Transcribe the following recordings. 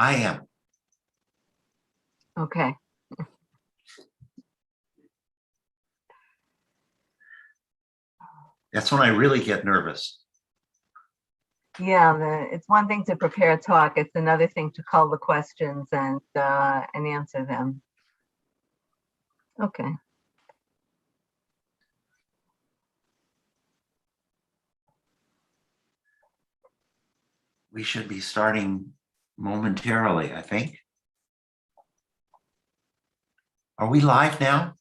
I am. Okay. That's when I really get nervous. Yeah, it's one thing to prepare a talk. It's another thing to call the questions and answer them. Okay. We should be starting momentarily, I think. Are we live now?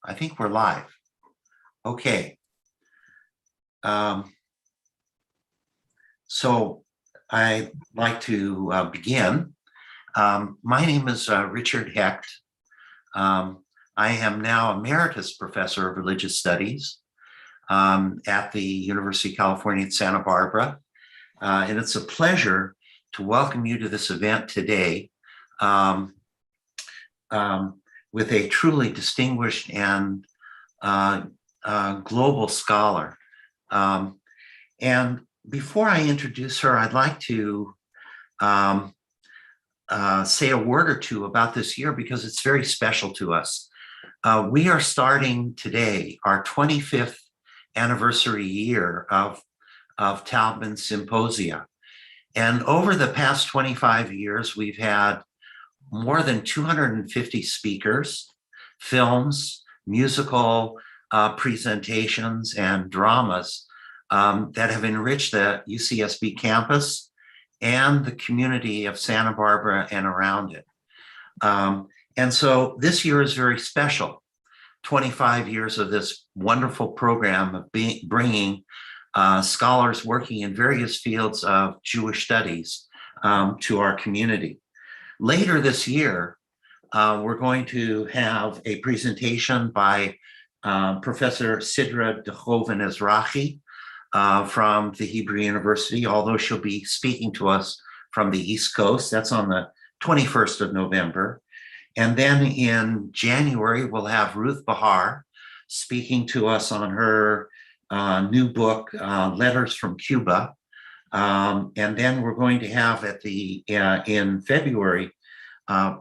I think we're live. Okay. So I'd like to begin. My name is Richard Hecht. I am now Emeritus Professor of Religious Studies at the University of California at Santa Barbara. And it's a pleasure to welcome you to this event today with a truly distinguished and global scholar. And before I introduce her, I'd like to say a word or two about this year because it's very special to us. We are starting today our 25th anniversary year of Taubman Symposia. And over the past 25 years, we've had more than 250 speakers, films, musical presentations, and dramas that have enriched the UCSB campus and the community of Santa Barbara and around it. And so this year is very special. 25 years of this wonderful program of bringing scholars working in various fields of Jewish studies to our community. Later this year, we're going to have a presentation by Professor Sidra Dechoven Ezrahi from the Hebrew University, although she'll be speaking to us from the East Coast. That's on the 21st of November. And then in January, we'll have Ruth Bahar speaking to us on her new book, Letters from Cuba. And then we're going to have in February,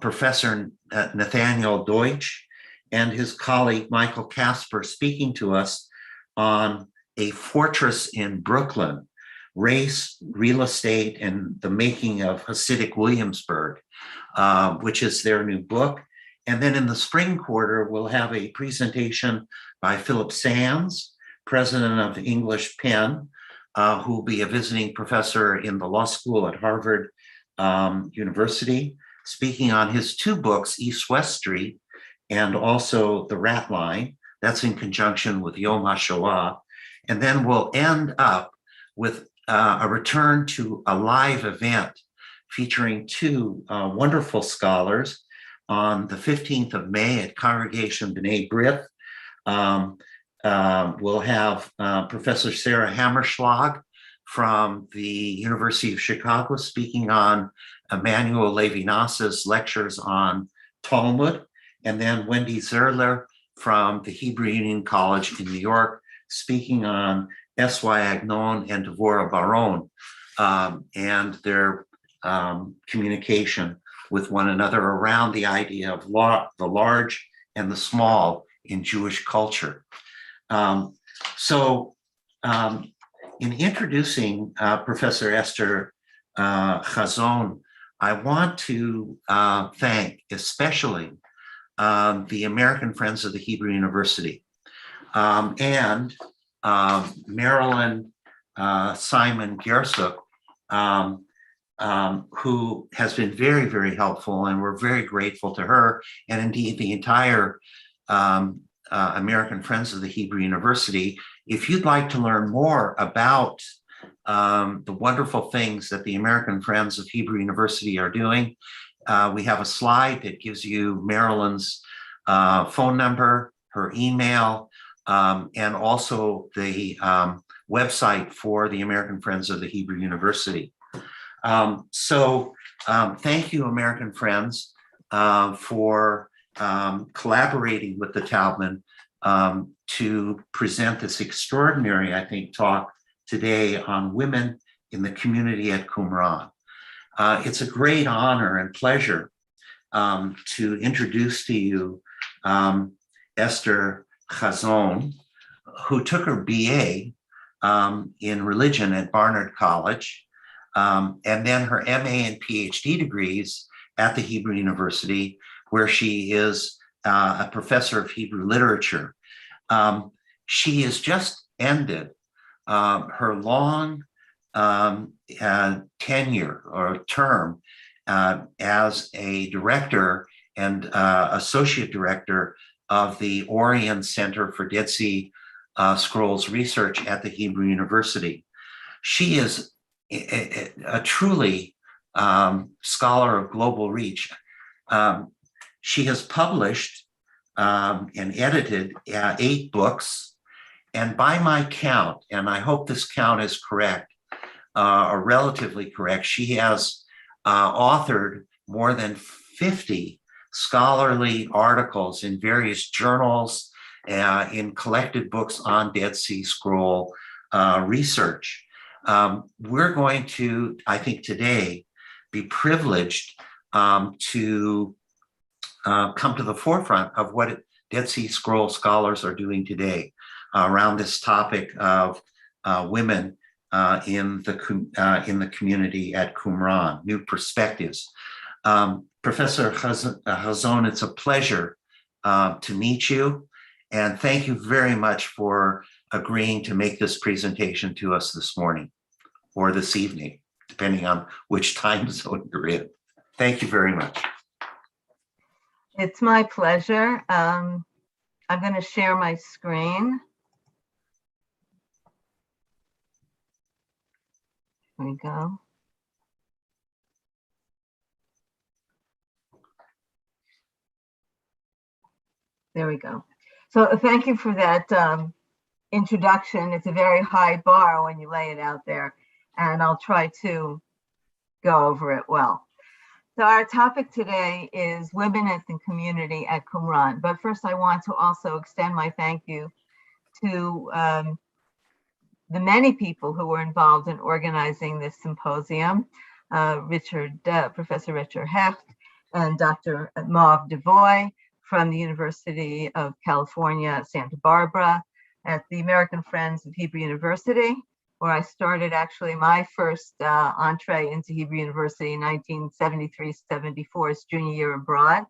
Professor Nathaniel Deutsch and his colleague Michael Casper speaking to us on A Fortress in Brooklyn, Race, Real Estate, and the Making of Hasidic Williamsburg, which is their new book. And then in the spring quarter, we'll have a presentation by Philip Sands, president of English Penn, who will be a visiting professor in the law school at Harvard University, speaking on his two books, East-West Street, and also The Rat Line. That's in conjunction with Yom HaShoah. And then we'll end up with a return to a live event featuring two wonderful scholars on the 15th of May at Congregation B'nai B'rith. We'll have Professor Sarah Hammerschlag from the University of Chicago speaking on Emmanuel Levinas's lectures on Talmud, and then Wendy Zerler from the Hebrew Union College in New York speaking on S.Y. Agnon and Devorah Baron and their communication with one another around the idea of the large and the small in Jewish culture. In introducing Professor Esther Chazon, I want to thank especially the American Friends of the Hebrew University and Marilyn Simon Gersuk, who has been very, very helpful, and we're very grateful to her, and indeed the entire American Friends of the Hebrew University. If you'd like to learn more about the wonderful things that the American Friends of Hebrew University are doing, we have a slide that gives you Marilyn's phone number, her email, and also the website for the American Friends of the Hebrew University. Thank you, American Friends, for collaborating with the Taubman to present this extraordinary, I think, talk today on women in the community at Qumran. It's a great honor and pleasure to introduce to you Esther Chazon, who took her BA in religion at Barnard College, and then her MA and PhD degrees at the Hebrew University, where she is a professor of Hebrew literature. She has just ended her long tenure or term as a director and associate director of the Orion Center for Dead Sea Scrolls Research at the Hebrew University. She is a truly scholar of global reach. She has published and edited 8 books, and by my count, and I hope this count is correct, or relatively correct, she has authored more than 50 scholarly articles in various journals, in collected books on Dead Sea Scroll research. We're going to, I think today, be privileged to come to the forefront of what Dead Sea Scroll scholars are doing today around this topic of women in the community at Qumran, new perspectives. Professor Chazon, it's a pleasure to meet you, and thank you very much for agreeing to make this presentation to us this morning or this evening, depending on which time zone you're in. Thank you very much. It's my pleasure. I'm going to share my screen. There we go. There we go. So thank you for that introduction. It's a very high bar when you lay it out there, and I'll try to go over it well. So our topic today is women at the community at Qumran. But first, I want to also extend my thank you to the many people who were involved in organizing this symposium, Professor Richard Hecht and Dr. Mauve DeVoy from the University of California, Santa Barbara, at the American Friends of Hebrew University, where I started actually my first entree into Hebrew University in 1973-74, as junior year abroad,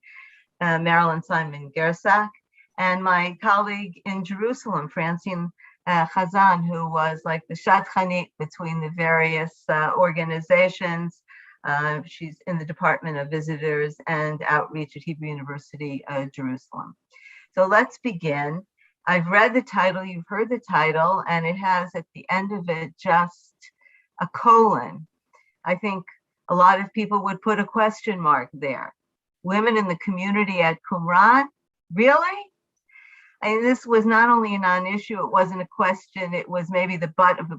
Marilyn Simon Gersak, and my colleague in Jerusalem, Francine Chazan, who was like the shadchanit between the various organizations. She's in the Department of Visitors and Outreach at Hebrew University, Jerusalem. So let's begin. I've read the title, you've heard the title, and it has at the end of it just a colon. I think a lot of people would put a question mark there. Women in the community at Qumran? Really? I mean, this was not only a non-issue, it wasn't a question, it was maybe the butt of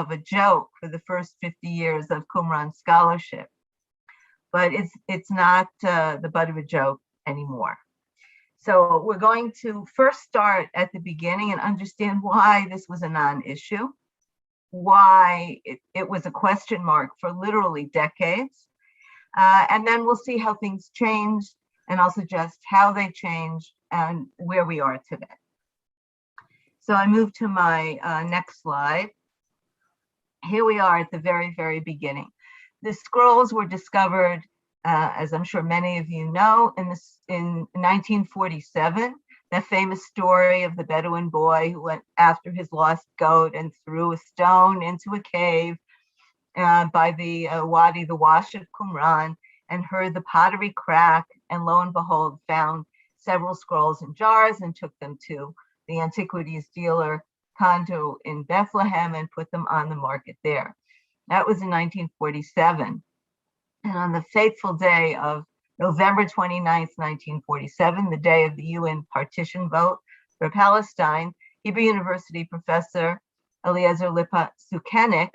a joke for the first 50 years of Qumran scholarship. But it's not the butt of a joke anymore. So we're going to first start at the beginning and understand why this was a non-issue, why it was a question mark for literally decades. And then we'll see how things changed, and I'll suggest how they changed and where we are today. So I move to my next slide. Here we are at the very, very beginning. The scrolls were discovered, as I'm sure many of you know, in 1947, that famous story of the Bedouin boy who went after his lost goat and threw a stone into a cave by the Wadi, the Wash of Qumran, and heard the pottery crack, and lo and behold, found several scrolls in jars and took them to the antiquities dealer Kondo in Bethlehem and put them on the market there. That was in 1947. And on the fateful day of November 29th, 1947, the day of the UN partition vote for Palestine, Hebrew University professor Eliezer Lipa Sukenik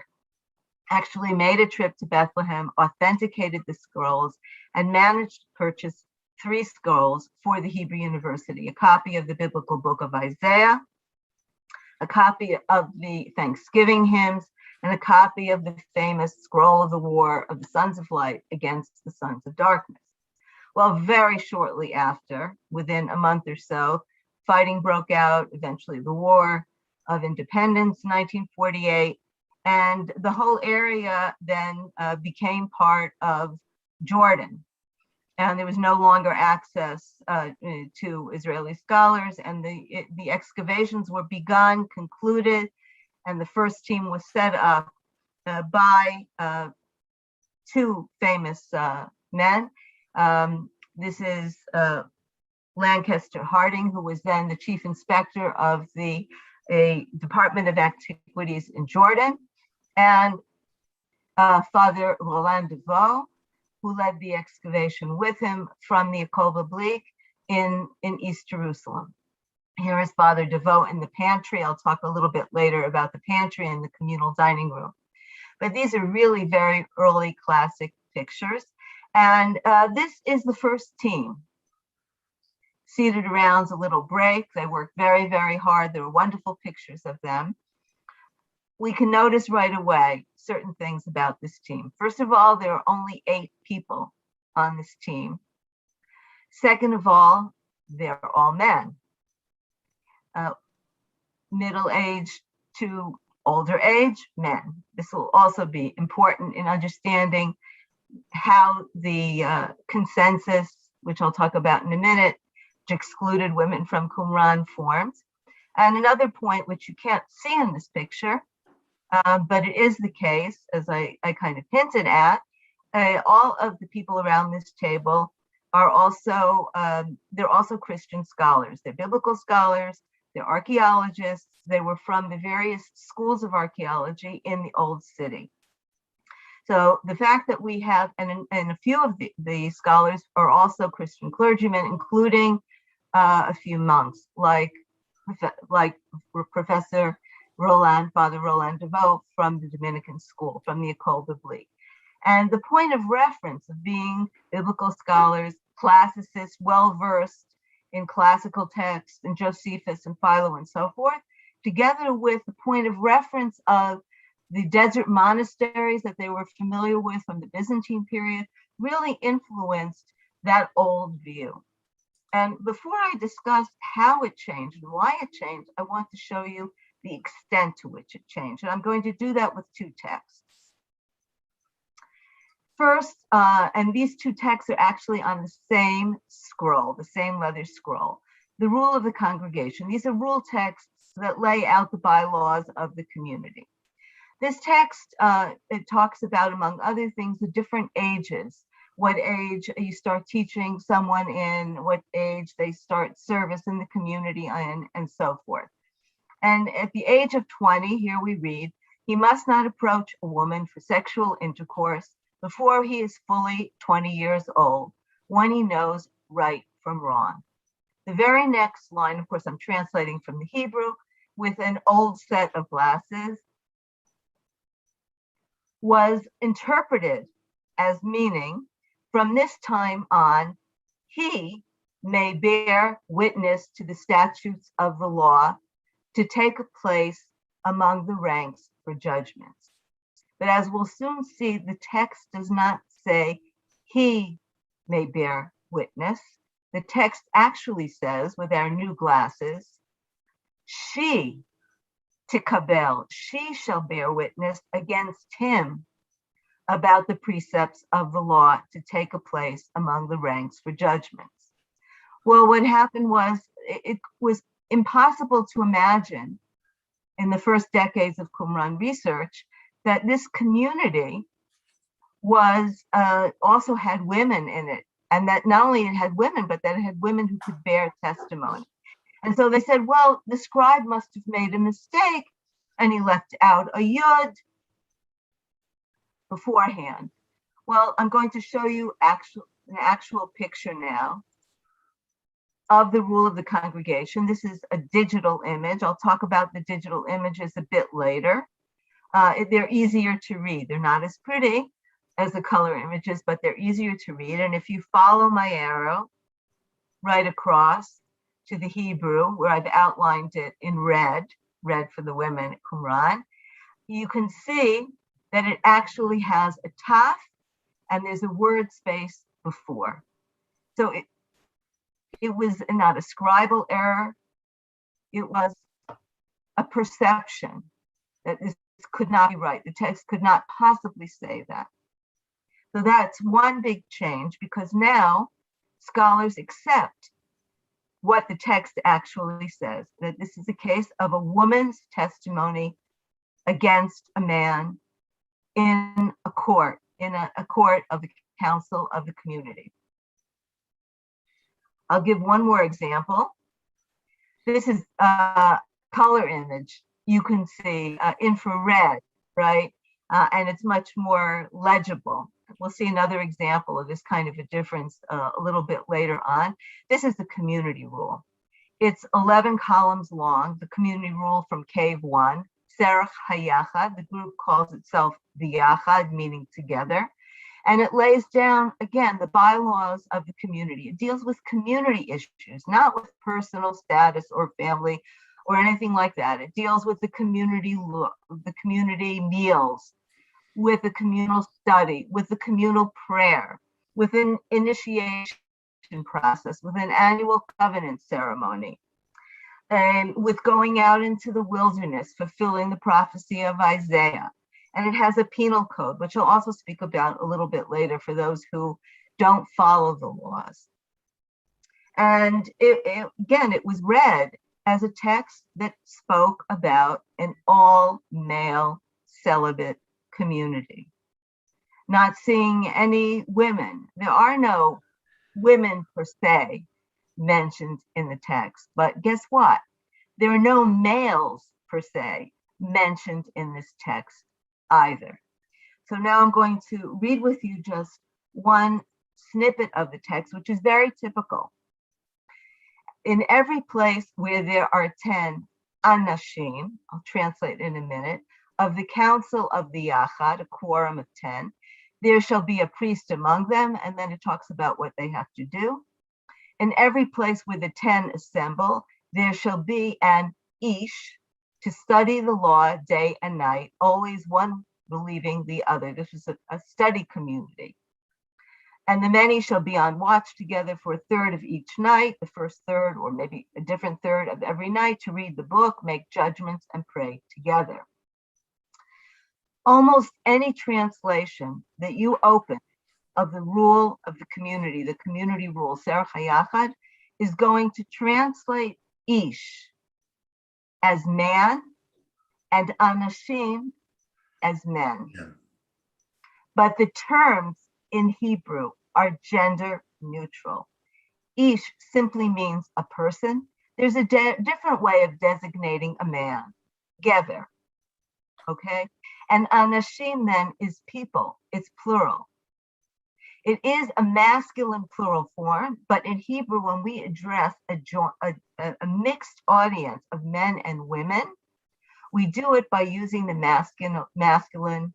actually made a trip to Bethlehem, authenticated the scrolls, and managed to purchase 3 scrolls for the Hebrew University: a copy of the biblical book of Isaiah, a copy of the Thanksgiving hymns, and a copy of the famous Scroll of the War of the Sons of Light against the Sons of Darkness. Well, very shortly after, within a month or so, fighting broke out, eventually the War of Independence, 1948, and the whole area then became part of Jordan. And there was no longer access to Israeli scholars, and the excavations were begun, concluded, and the first team was set up by two famous men. This is Lancaster Harding, who was then the chief inspector of the Department of Antiquities in Jordan, and Father Roland Deveau, who led the excavation with him from the École Biblique in East Jerusalem. Here is Father Deveau in the pantry. I'll talk a little bit later about the pantry and the communal dining room. But these are really very early classic pictures. And this is the first team seated around a little break. They worked very, very hard. There were wonderful pictures of them. We can notice right away certain things about this team. First of all, there are only 8 people on this team. Second of all, they're all men, middle age to older age men. This will also be important in understanding how the consensus, which I'll talk about in a minute, which excluded women from Qumran formed. And another point, which you can't see in this picture, but it is the case, as I kind of hinted at, all of the people around this table are also, they're also Christian scholars. They're biblical scholars, they're archaeologists. They were from the various schools of archaeology in the Old City. So the fact that we have, and a few of the scholars are also Christian clergymen, including a few monks, like Professor Father Roland Deveau from the Dominican school, from the École Biblique. And the point of reference of being biblical scholars, classicists, well-versed in classical texts, and Josephus and Philo and so forth, together with the point of reference of the desert monasteries that they were familiar with from the Byzantine period, really influenced that old view. And before I discuss how it changed and why it changed, I want to show you the extent to which it changed. And I'm going to do that with 2 texts. First, and these 2 texts are actually on the same scroll, the same leather scroll, the Rule of the Congregation. These are rule texts that lay out the bylaws of the community. This text, it talks about, among other things, the different ages, what age you start teaching someone in, what age they start service in the community in, and so forth. And at the age of 20, here we read, he must not approach a woman for sexual intercourse before he is fully 20 years old, when he knows right from wrong. The very next line, of course, I'm translating from the Hebrew, with an old set of glasses, was interpreted as meaning, from this time on, he may bear witness to the statutes of the law to take a place among the ranks for judgments. But as we'll soon see, the text does not say he may bear witness. The text actually says, with our new glasses, she tikabel, she shall bear witness against him about the precepts of the law to take a place among the ranks for judgments. Well, what happened was, it was impossible to imagine in the first decades of Qumran research that this community was also had women in it, and that not only it had women, but that it had women who could bear testimony. And so they said, well, the scribe must have made a mistake and he left out a yud beforehand. Well, I'm going to show you an actual picture now of the Rule of the Congregation. This is a digital image. I'll talk about the digital images a bit later. They're easier to read. They're not as pretty as the color images, but they're easier to read. And if you follow my arrow right across to the Hebrew, where I've outlined it in red for the women at Qumran, you can see that it actually has a taf and there's a word space before. So it was not a scribal error. It was a perception that this could not be right. The text could not possibly say that. So that's one big change, because now scholars accept what the text actually says, that this is a case of a woman's testimony against a man in a court, in a court of the council of the community. I'll give one more example. This is a color image. You can see infrared, right? And it's much more legible. We'll see another example of this kind of a difference a little bit later on. This is the community rule. It's 11 columns long, the community rule from Cave 1. Serach Hayachad, the group calls itself the Yachad, meaning together. And it lays down, again, the bylaws of the community. It deals with community issues, not with personal status or family or anything like that. It deals with the community look, the community meals, with the communal study, with the communal prayer, with an initiation process, with an annual covenant ceremony, and with going out into the wilderness, fulfilling the prophecy of Isaiah. And it has a penal code, which I'll also speak about a little bit later for those who don't follow the laws. And again, it was read as a text that spoke about an all-male celibate community. Not seeing any women. There are no women per se mentioned in the text, but guess what? There are no males per se mentioned in this text either. So now I'm going to read with you just one snippet of the text, which is very typical. In every place where there are 10 anashim, I'll translate in a minute, of the council of the Yachad, a quorum of 10, there shall be a priest among them, and then it talks about what they have to do. In every place where the 10 assemble, there shall be an ish, to study the law day and night, always one believing the other. This is a study community. And the many shall be on watch together for a third of each night, the first third, or maybe a different third of every night, to read the book, make judgments, and pray together. Almost any translation that you open of the rule of the community rule, Serach HaYachad, is going to translate ish as man and anashim as men. Yeah. But the terms in Hebrew are gender neutral. Ish simply means a person. There's a different way of designating a man, gever, okay? And anashim then is people, it's plural. It is a masculine plural form, but in Hebrew, when we address a mixed audience of men and women, we do it by using the masculine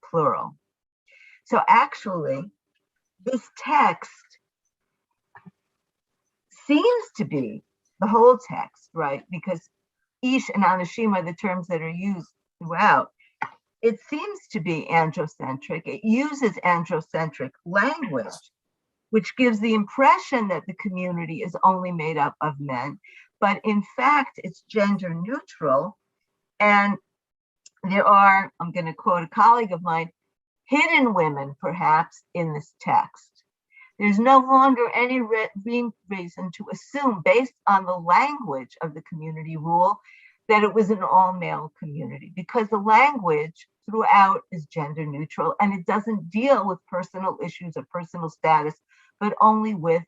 plural. So actually, this text seems to be the whole text, right? Because ish and anashim are the terms that are used throughout. It seems to be androcentric. It uses androcentric language, which gives the impression that the community is only made up of men, but in fact, it's gender neutral. And there are, I'm going to quote a colleague of mine, hidden women perhaps in this text. There's no longer any reason to assume, based on the language of the community rule, that it was an all-male community, because the language throughout is gender neutral and it doesn't deal with personal issues or personal status, but only with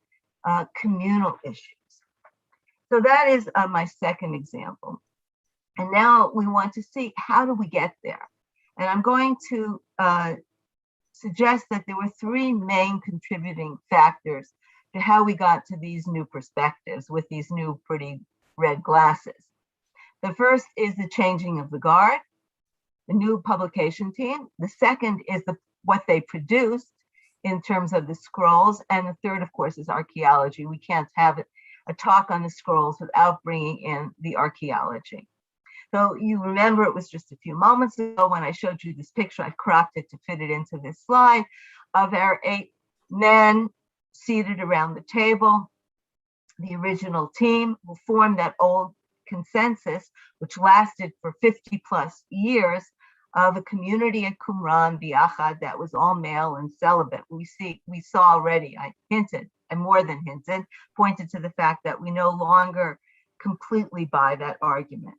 communal issues. So that is my second example. And now we want to see, how do we get there? And I'm going to suggest that there were three main contributing factors to how we got to these new perspectives with these new pretty red glasses. The first is the changing of the guard, the new publication team. The second is what they produced in terms of the scrolls. And the third, of course, is archaeology. We can't have a talk on the scrolls without bringing in the archaeology. So you remember it was just a few moments ago when I showed you this picture. I cropped it to fit it into this slide of our 8 men seated around the table. The original team who formed that old consensus, which lasted for 50 plus years, of a community at Qumran, Biachad, that was all male and celibate. We saw already, I hinted, and more than hinted, pointed to the fact that we no longer completely buy that argument.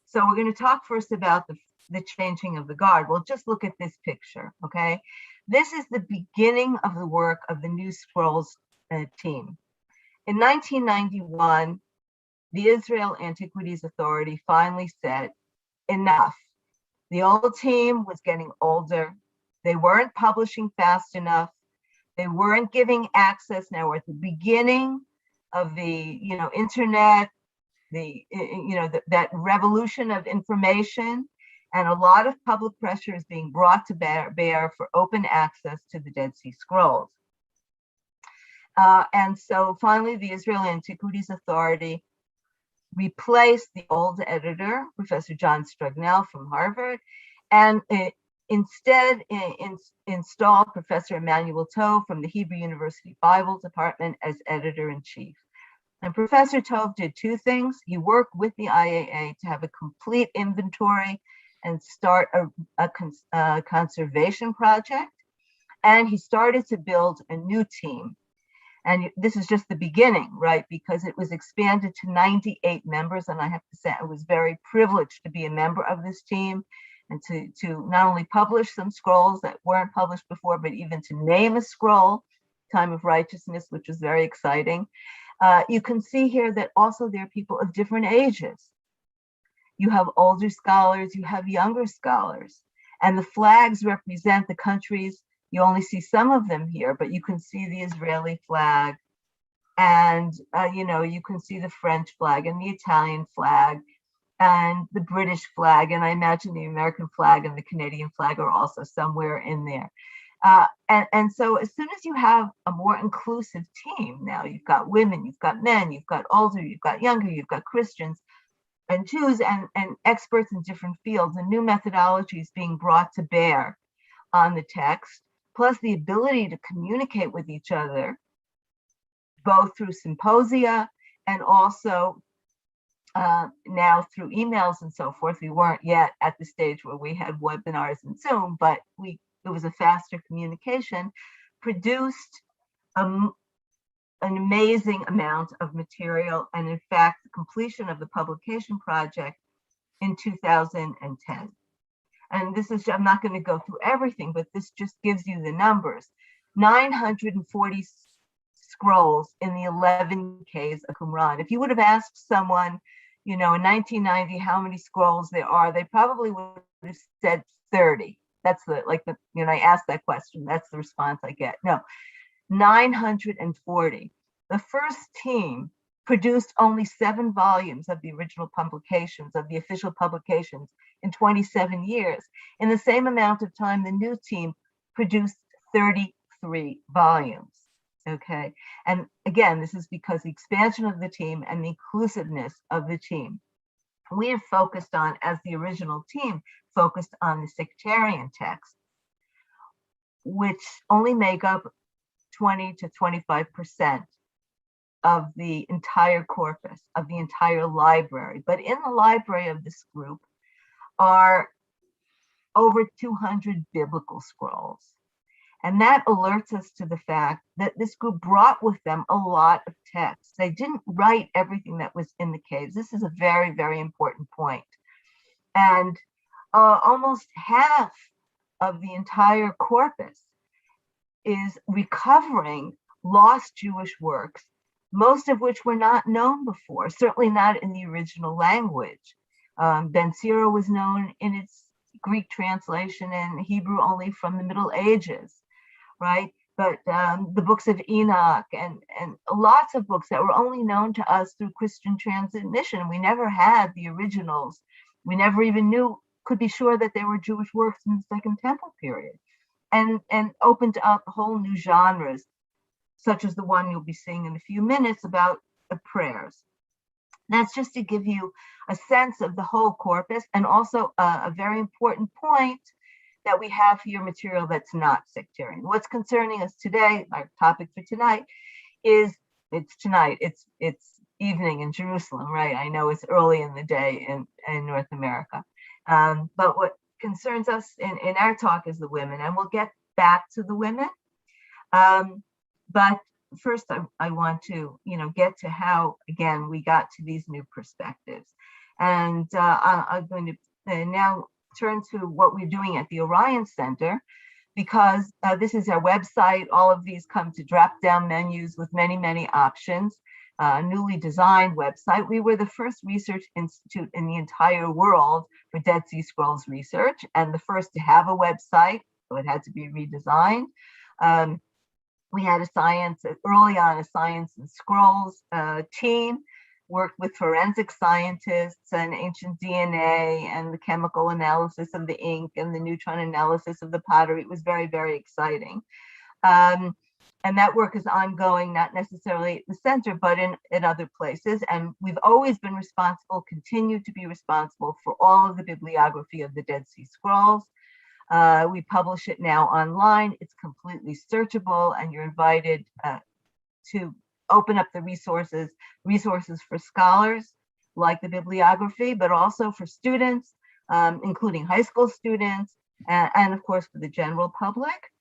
So we're going to talk first about the changing of the guard. Well, just look at this picture, okay? This is the beginning of the work of the New Scrolls team. In 1991, the Israel Antiquities Authority finally said, enough. The old team was getting older. They weren't publishing fast enough. They weren't giving access. Now we're at the beginning of the, internet, that revolution of information, and a lot of public pressure is being brought to bear for open access to the Dead Sea Scrolls. And so finally, the Israel Antiquities Authority replaced the old editor, Professor John Strugnell from Harvard, and instead installed Professor Emmanuel Tov from the Hebrew University Bible Department as editor-in-chief. And Professor Tov did 2 things. He worked with the IAA to have a complete inventory and start a conservation project. And he started to build a new team. And this is just the beginning, right? Because it was expanded to 98 members. And I have to say, I was very privileged to be a member of this team and to not only publish some scrolls that weren't published before, but even to name a scroll, Time of Righteousness, which was very exciting. You can see here that also there are people of different ages. You have older scholars, you have younger scholars, and the flags represent the countries. You only see some of them here, but you can see the Israeli flag, and you can see the French flag and the Italian flag and the British flag, and I imagine the American flag and the Canadian flag are also somewhere in there. And so as soon as you have a more inclusive team, now you've got women, you've got men, you've got older, you've got younger, you've got Christians and Jews and experts in different fields, and new methodologies being brought to bear on the text, plus the ability to communicate with each other, both through symposia and also now through emails and so forth. We weren't yet at the stage where we had webinars and Zoom, but it was a faster communication, produced an amazing amount of material. And in fact, the completion of the publication project in 2010. And this is, I'm not going to go through everything, but this just gives you the numbers. 940 scrolls in the 11 Ks of Qumran. If you would have asked someone, in 1990, how many scrolls there are, they probably would have said 30. That's I asked that question, that's the response I get. No, 940. The first team produced only 7 volumes of the original publications, of the official publications, in 27 years. In the same amount of time, the new team produced 33 volumes. Okay. And again, this is because the expansion of the team and the inclusiveness of the team. We have focused on, as the original team, focused on the sectarian texts, which only make up 20 to 25% of the entire corpus, of the entire library. But in the library of this group are over 200 biblical scrolls. And that alerts us to the fact that this group brought with them a lot of texts. They didn't write everything that was in the caves. This is a very, very important point. And almost half of the entire corpus is recovering lost Jewish works, most of which were not known before, certainly not in the original language. Ben Sira was known in its Greek translation and Hebrew only from the Middle Ages, right? But the books of Enoch and lots of books that were only known to us through Christian transmission. We never had the originals. We never even could be sure that they were Jewish works in the Second Temple period, and opened up whole new genres, such as the one you'll be seeing in a few minutes about the prayers. That's just to give you a sense of the whole corpus, and also a very important point that we have here material that's not sectarian. What's concerning us today, our topic for tonight, is it's evening in Jerusalem, right? I know it's early in the day in North America. But what concerns us in our talk is the women, and we'll get back to the women. But first, I want to, get to how, again, we got to these new perspectives. And I'm going to now turn to what we're doing at the Orion Center, because this is our website. All of these come to drop-down menus with many, many options. Newly designed website. We were the first research institute in the entire world for Dead Sea Scrolls research, and the first to have a website, so it had to be redesigned. We had early on, a science and scrolls team, worked with forensic scientists and ancient DNA and the chemical analysis of the ink and the neutron analysis of the pottery. It was very, very exciting. And that work is ongoing, not necessarily at the center, but in other places. And we've always been responsible, continue to be responsible for all of the bibliography of the Dead Sea Scrolls. We publish it now online. It's completely searchable, and you're invited to open up the resources for scholars like the bibliography, but also for students, including high school students, and of course for the general public.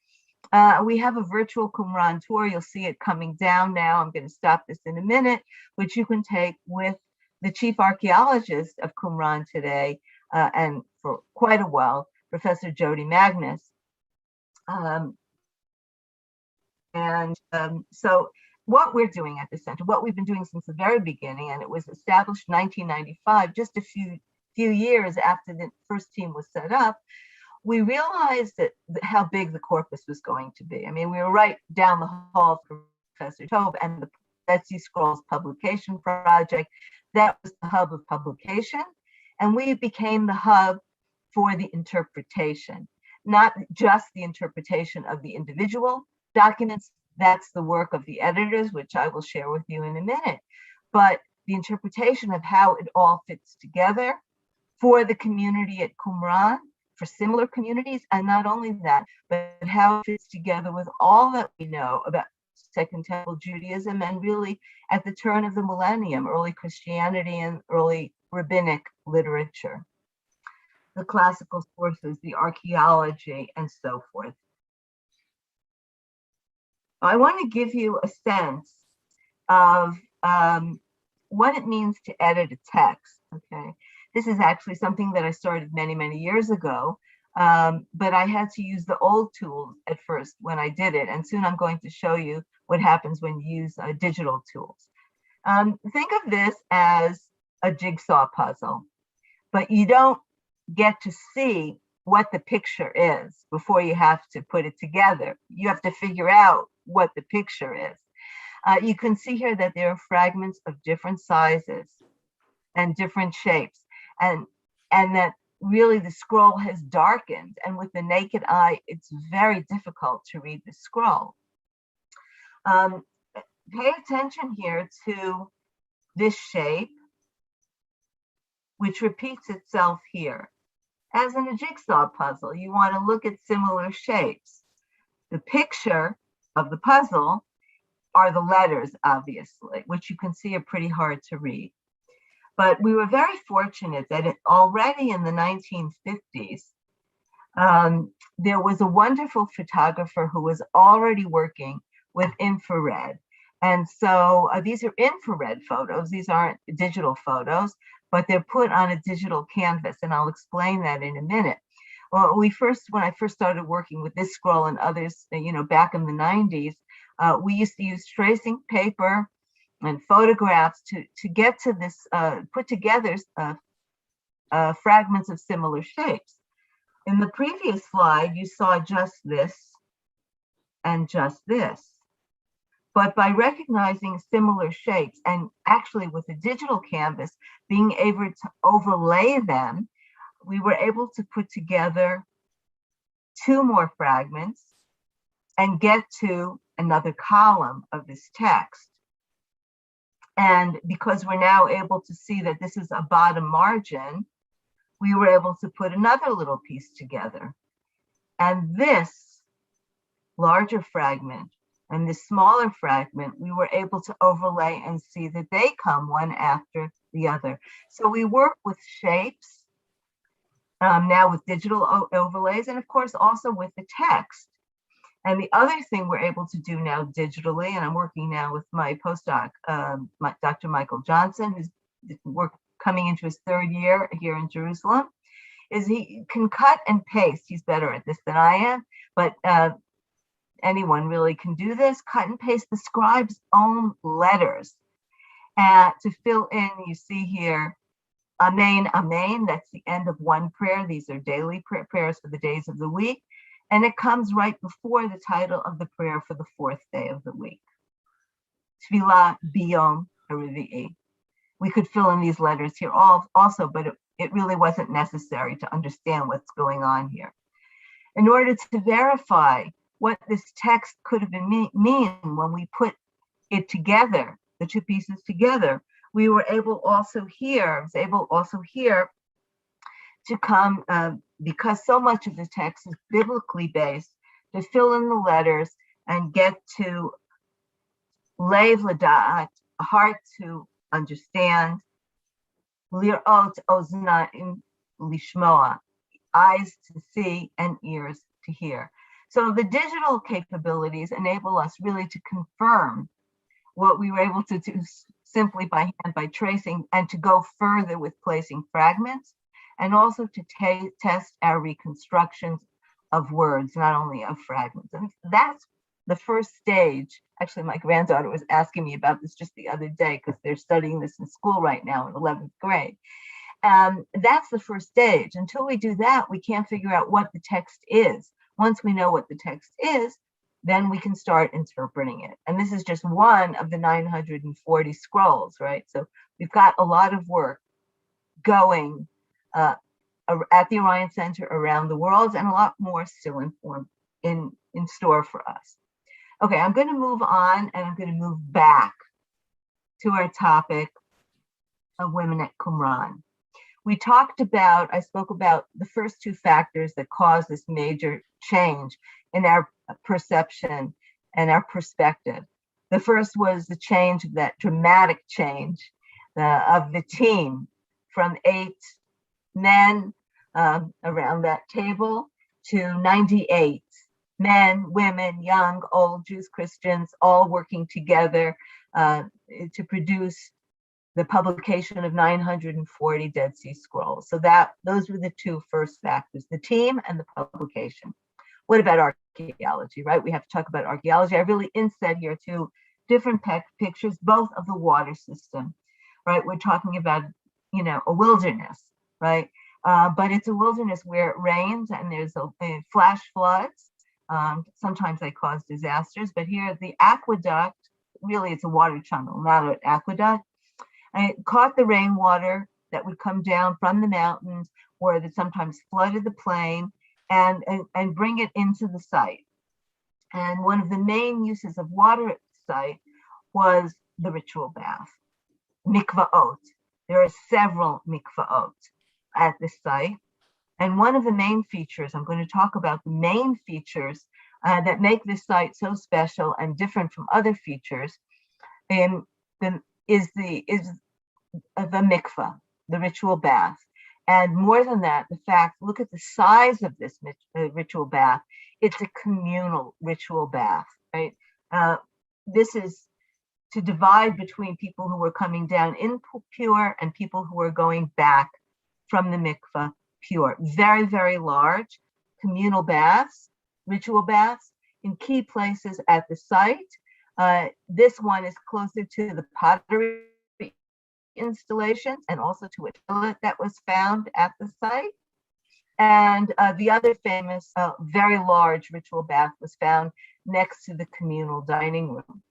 We have a virtual Qumran tour. You'll see it coming down now. I'm going to stop this in a minute, which you can take with the chief archaeologist of Qumran today, and for quite a while, Professor Jody Magnus. So what we're doing at the center, what we've been doing since the very beginning, and it was established in 1995, just a few years after the first team was set up, we realized that how big the corpus was going to be. I mean, we were right down the hall from Professor Tobe and the Dead Sea Scrolls publication project. That was the hub of publication. And we became the hub for the interpretation, not just the interpretation of the individual documents. That's the work of the editors, which I will share with you in a minute. But the interpretation of how it all fits together for the community at Qumran, for similar communities, and not only that, but how it fits together with all that we know about Second Temple Judaism, and really at the turn of the millennium, early Christianity and early rabbinic literature, the classical sources, the archaeology, and so forth. I want to give you a sense of what it means to edit a text, okay? This is actually something that I started many, many years ago, but I had to use the old tools at first when I did it, and soon I'm going to show you what happens when you use digital tools. Think of this as a jigsaw puzzle, but you don't get to see what the picture is before you have to put it together. You have to figure out what the picture is. You can see here that there are fragments of different sizes and different shapes, and that really the scroll has darkened, and with the naked eye, it's very difficult to read the scroll. Pay attention here to this shape, which repeats itself here. As in a jigsaw puzzle, you want to look at similar shapes. The picture of the puzzle are the letters, obviously, which you can see are pretty hard to read. But we were very fortunate that already in the 1950s, there was a wonderful photographer who was already working with infrared. And so these are infrared photos. These aren't digital photos, but they're put on a digital canvas, and I'll explain that in a minute. Well, when I first started working with this scroll and others, back in the 90s, we used to use tracing paper and photographs to get to this, put together fragments of similar shapes. In the previous slide, you saw just this and just this. But by recognizing similar shapes, and actually with the digital canvas, being able to overlay them, we were able to put together two more fragments and get to another column of this text. And because we're now able to see that this is a bottom margin, we were able to put another little piece together. And this larger fragment and this smaller fragment, we were able to overlay and see that they come one after the other. So we work with shapes now with digital overlays, and of course also with the text. And the other thing we're able to do now digitally, and I'm working now with my postdoc, Dr. Michael Johnson, who's coming into his third year here in Jerusalem, is he can cut and paste. He's better at this than I am, but anyone really can do this, cut and paste the scribe's own letters to fill in. You see here, Amen, Amen, that's the end of one prayer. These are daily prayers for the days of the week. And it comes right before the title of the prayer for the fourth day of the week. Tefillah biyom haravi'i. We could fill in these letters here also, but it really wasn't necessary to understand what's going on here. In order to verify what this text could have been mean when we put it together, the two pieces together, we were able also here to come, because so much of the text is biblically based, to fill in the letters and get to lev lada'at, a heart to understand, lirot oznaim lishmoa, eyes to see and ears to hear. So the digital capabilities enable us really to confirm what we were able to do simply by hand, by tracing, and to go further with placing fragments, and also to test our reconstructions of words, not only of fragments. And that's the first stage. Actually, my granddaughter was asking me about this just the other day because they're studying this in school right now in 11th grade. That's the first stage. Until we do that, we can't figure out what the text is. Once we know what the text is, then we can start interpreting it. And this is just one of the 940 scrolls, right? So we've got a lot of work going at the Orion Center around the world, and a lot more still in store for us. Okay, I'm going to move on, and I'm going to move back to our topic of women at Qumran. I spoke about the first two factors that caused this major change in our perception and our perspective. The first was the change, that dramatic change of the team from 8 men around that table to 98 men, women, young, old, Jews, Christians, all working together to produce the publication of 940 Dead Sea Scrolls. So those were the two first factors, the team and the publication. What about archaeology, right? We have to talk about archaeology. I really inset here two different pictures, both of the water system, right? We're talking about, a wilderness, right? But it's a wilderness where it rains and there's a flash floods. Sometimes they cause disasters, but here the aqueduct, really it's a water channel, not an aqueduct. And it caught the rainwater that would come down from the mountains, or that sometimes flooded the plain, and bring it into the site. And one of the main uses of water at the site was the ritual bath, mikvaot. There are several mikvaot at this site. And one of the main features, I'm going to talk about the main features that make this site so special and different from other features, is the mikvah, the ritual bath. And more than that, look at the size of this ritual bath. It's a communal ritual bath, right? This is to divide between people who are coming down impure and people who are going back from the mikvah pure. Very, very large communal baths, ritual baths in key places at the site. This one is closer to the pottery installations and also to a toilet that was found at the site. And the other famous, very large ritual bath was found next to the communal dining room.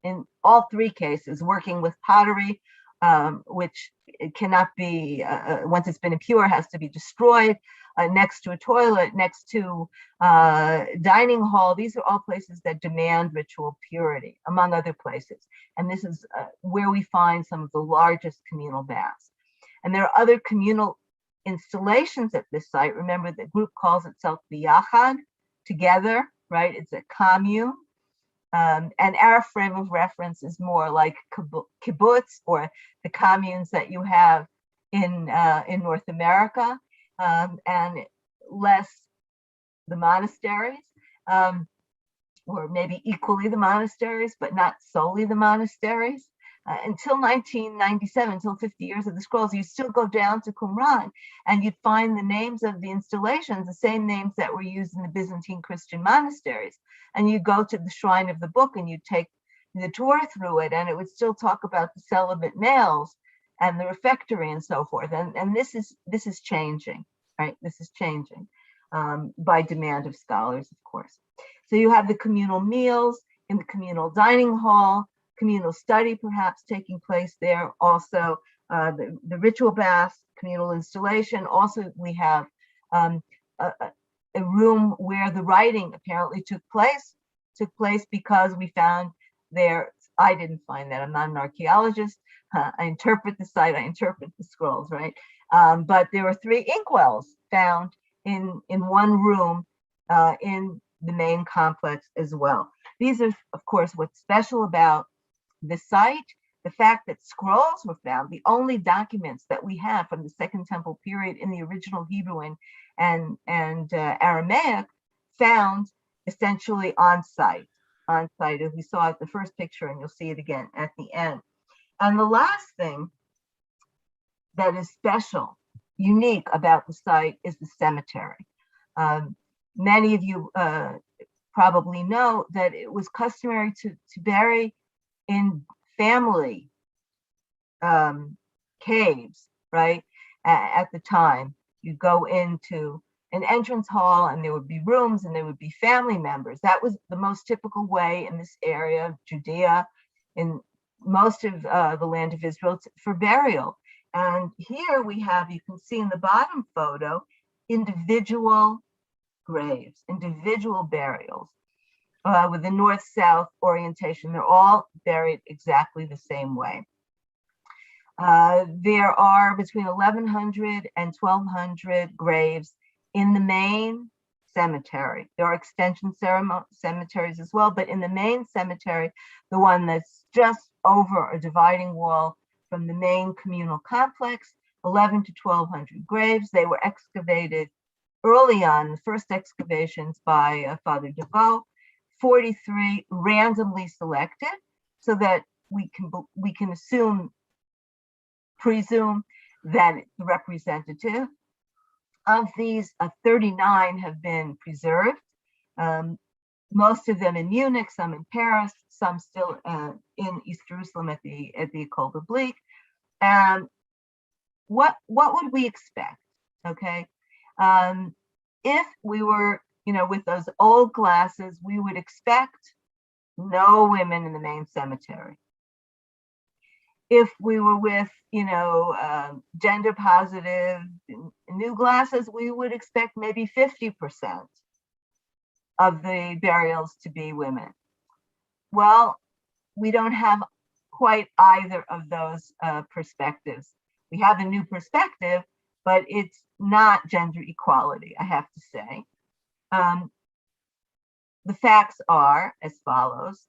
In all three cases, working with pottery which it cannot be, once it's been impure, has to be destroyed, next to a toilet, next to dining hall. These are all places that demand ritual purity, among other places. And this is where we find some of the largest communal baths. And there are other communal installations at this site. Remember, the group calls itself Biyachad, together, right? It's a commune. And our frame of reference is more like kibbutz, or the communes that you have in North America, and less the monasteries, or maybe equally the monasteries, but not solely the monasteries. Until 1997, until 50 years of the scrolls, you still go down to Qumran and you'd find the names of the installations, the same names that were used in the Byzantine Christian monasteries. And you go to the shrine of the book and you take the tour through it, and it would still talk about the celibate males and the refectory and so forth. And this is changing, right? This is changing by demand of scholars, of course. So you have the communal meals in the communal dining hall, communal study perhaps taking place there. Also, the ritual baths, communal installation. Also, we have a room where the writing apparently took place because we found there, I didn't find that, I'm not an archaeologist. I interpret the site, I interpret the scrolls, right? But there were 3 inkwells found in one room in the main complex as well. These are, of course, what's special about the site, the fact that scrolls were found, the only documents that we have from the Second Temple period in the original Hebrew and Aramaic, found essentially on site, as we saw at the first picture, and you'll see it again at the end. And the last thing that is special, unique about the site is the cemetery. Many of you probably know that it was customary to bury in family caves, right? At the time, you go into an entrance hall and there would be rooms and there would be family members. That was the most typical way in this area of Judea, in most of the land of Israel, for burial. And here we have, you can see in the bottom photo, individual graves, individual burials. With the north-south orientation. They're all buried exactly the same way. There are between 1,100 and 1,200 graves in the main cemetery. There are extension cemeteries as well, but in the main cemetery, the one that's just over a dividing wall from the main communal complex, 1,100 to 1,200 graves. They were excavated early on, the first excavations by Father DeVoe. 43 randomly selected, so that we can presume that it's representative. Of these, 39 have been preserved. Most of them in Munich, some in Paris, some still in East Jerusalem at the École Biblique. And what would we expect? Okay, if we were, with those old glasses, we would expect no women in the main cemetery. If we were with, gender positive new glasses, we would expect maybe 50% of the burials to be women. Well, we don't have quite either of those perspectives. We have a new perspective, but it's not gender equality, I have to say. The facts are as follows.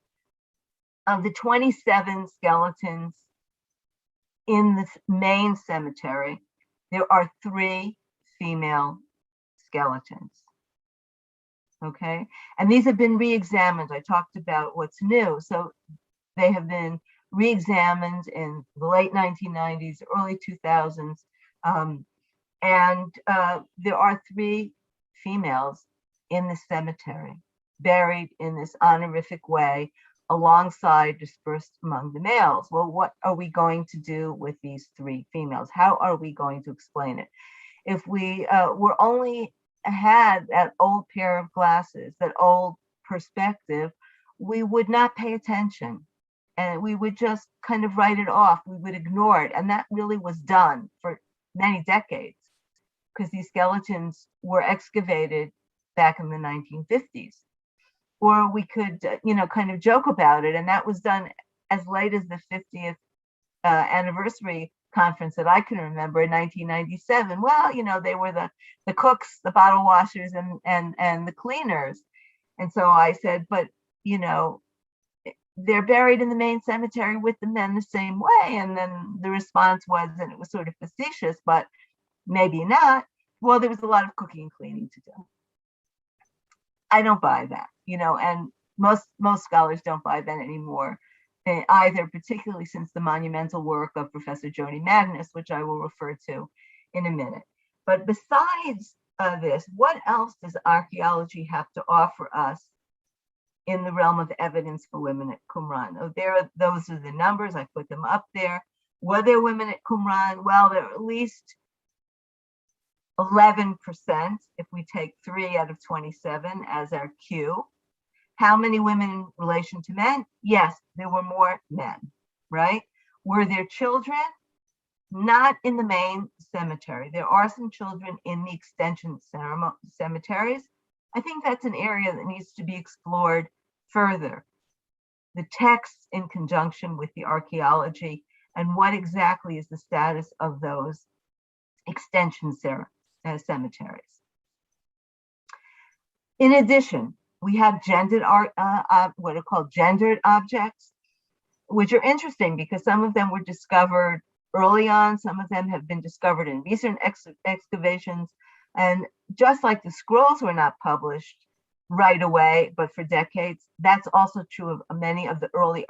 Of the 27 skeletons in the main cemetery, there are 3 female skeletons. Okay, and these have been re-examined. I talked about what's new. So they have been re-examined in the late 1990s, early 2000s. And there are 3 females in the cemetery, buried in this honorific way, alongside, dispersed among the males. Well, what are we going to do with these 3 females? How are we going to explain it? If we were only had that old pair of glasses, that old perspective, we would not pay attention. and we would just kind of write it off. We would ignore it. And that really was done for many decades because these skeletons were excavated back in the 1950s. Or we could, kind of joke about it. And that was done as late as the 50th anniversary conference that I can remember in 1997. Well, they were the cooks, the bottle washers, and the cleaners. And so I said, but, they're buried in the main cemetery with the men the same way. And then the response was, and it was sort of facetious, but maybe not. Well, there was a lot of cooking and cleaning to do. I don't buy that, and most scholars don't buy that anymore either, particularly since the monumental work of Professor Joni Magnus, which I will refer to in a minute. But besides this, what else does archaeology have to offer us in the realm of evidence for women at Qumran? Those are the numbers. I put them up there. Were there women at Qumran? Well, there are at least 11%, if we take 3 out of 27 as our Q. How many women in relation to men? Yes, there were more men, right? Were there children? Not in the main cemetery. There are some children in the extension cemeteries. I think that's an area that needs to be explored further. The texts in conjunction with the archaeology and what exactly is the status of those extension cemeteries. In addition, we have gendered what are called gendered objects, which are interesting because some of them were discovered early on. Some of them have been discovered in recent excavations. And just like the scrolls were not published right away, but for decades, that's also true of many of the early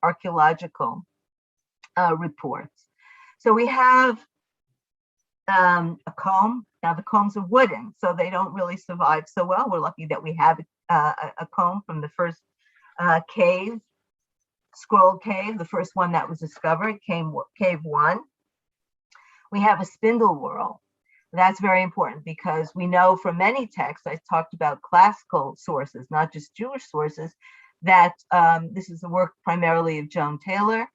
archaeological reports. So we have a comb. Now the combs are wooden, so they don't really survive so well. We're lucky that we have a comb from the first scroll cave, the first one that was discovered, cave 1. We have a spindle whorl. That's very important because we know from many texts, I talked about classical sources, not just Jewish sources, that this is the work primarily of Joan Taylor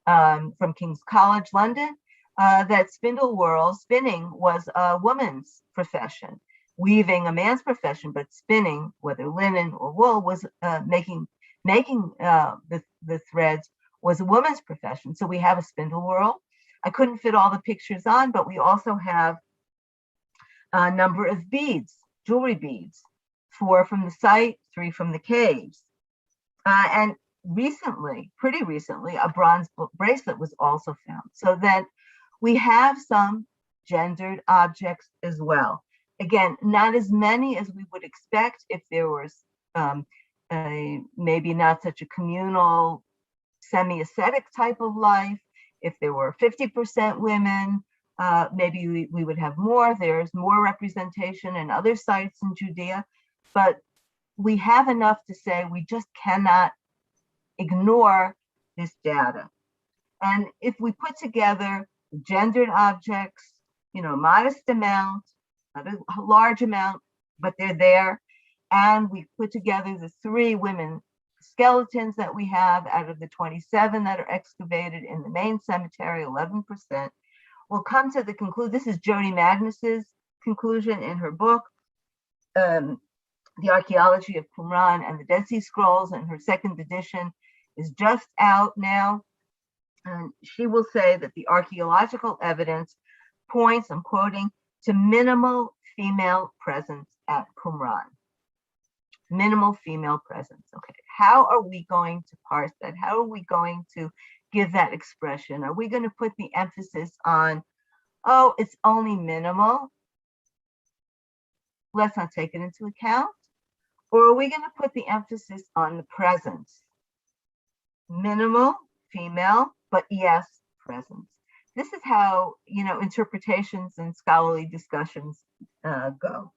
from King's College, London, that spindle whorl, spinning was a woman's profession, weaving a man's profession, but spinning, whether linen or wool, was making the threads was a woman's profession. So we have a spindle whorl. I couldn't fit all the pictures on, but we also have a number of beads, jewelry beads, 4 from the site, 3 from the caves. And pretty recently, a bronze bracelet was also found. So that we have some gendered objects as well. Again, not as many as we would expect if there was maybe not such a communal, semi-ascetic type of life. If there were 50% women, maybe we would have more. There's more representation in other sites in Judea, but we have enough to say we just cannot ignore this data. And if we put together gendered objects, modest amount, not a large amount, but they're there, and we put together the 3 women skeletons that we have out of the 27 that are excavated in the main cemetery, 11%, we'll come to the conclusion. This is Joni Magnus's conclusion in her book, The Archaeology of Qumran and the Dead Sea Scrolls, and her 2nd edition is just out now. And she will say that the archaeological evidence points, I'm quoting, to minimal female presence at Qumran. Minimal female presence. Okay, how are we going to parse that? How are we going to give that expression? Are we going to put the emphasis on, oh, it's only minimal, let's not take it into account? Or are we going to put the emphasis on the presence? Minimal, female, but yes, presence. This is how, interpretations and scholarly discussions go.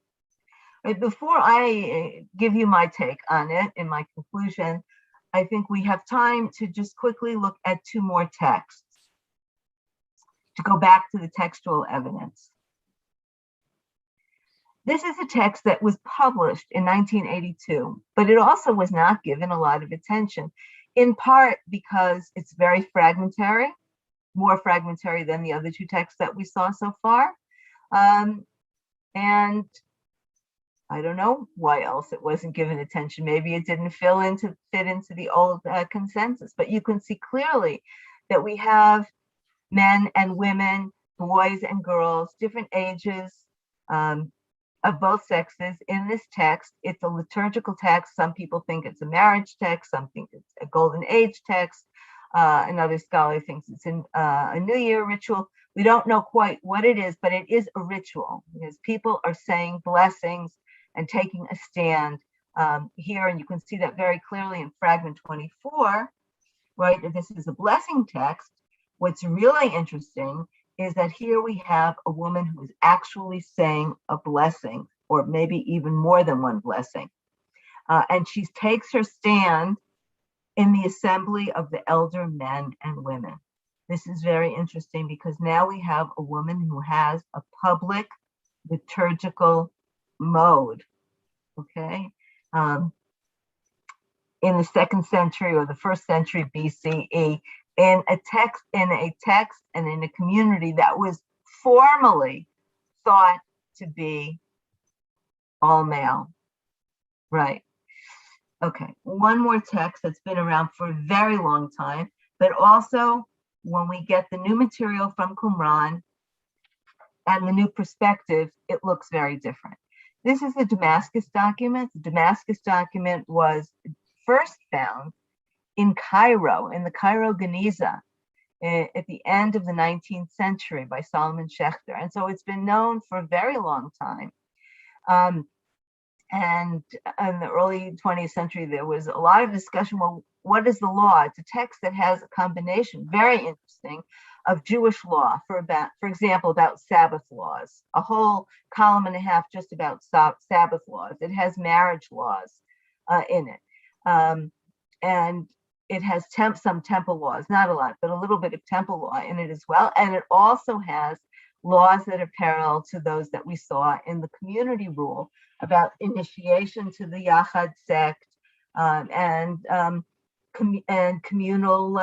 Before I give you my take on it in my conclusion, I think we have time to just quickly look at 2 more texts to go back to the textual evidence. This is a text that was published in 1982, but it also was not given a lot of attention. in part because it's very fragmentary, more fragmentary than the other two texts that we saw so far. And I don't know why else it wasn't given attention. Maybe it didn't fit into the old consensus, but you can see clearly that we have men and women, boys and girls, different ages, of both sexes in this text. It's a liturgical text. Some people think it's a marriage text. Some think it's a golden age text. Another scholar thinks it's a New Year ritual. We don't know quite what it is, but it is a ritual because people are saying blessings and taking a stand here. And you can see that very clearly in fragment 24, right? This is a blessing text. What's really interesting is that here we have a woman who is actually saying a blessing, or maybe even more than one blessing. And she takes her stand in the assembly of the elder men and women. This is very interesting because now we have a woman who has a public liturgical mode, okay? In the 2nd century or the 1st century BCE, in a text and in a community that was formally thought to be all male, right? Okay, one more text that's been around for a very long time, but also when we get the new material from Qumran and the new perspective, it looks very different. This is the Damascus document. The Damascus document was first found in Cairo, in the Cairo Geniza, at the end of the 19th century by Solomon Schechter. And so it's been known for a very long time. And in the early 20th century, there was a lot of discussion, well, what is the law? It's a text that has a combination, very interesting, of Jewish law, for example, about Sabbath laws, a whole column and a half just about Sabbath laws. It has marriage laws in it. And it has some temple laws, not a lot, but a little bit of temple law in it as well. And it also has laws that are parallel to those that we saw in the community rule about initiation to the Yachad sect and communal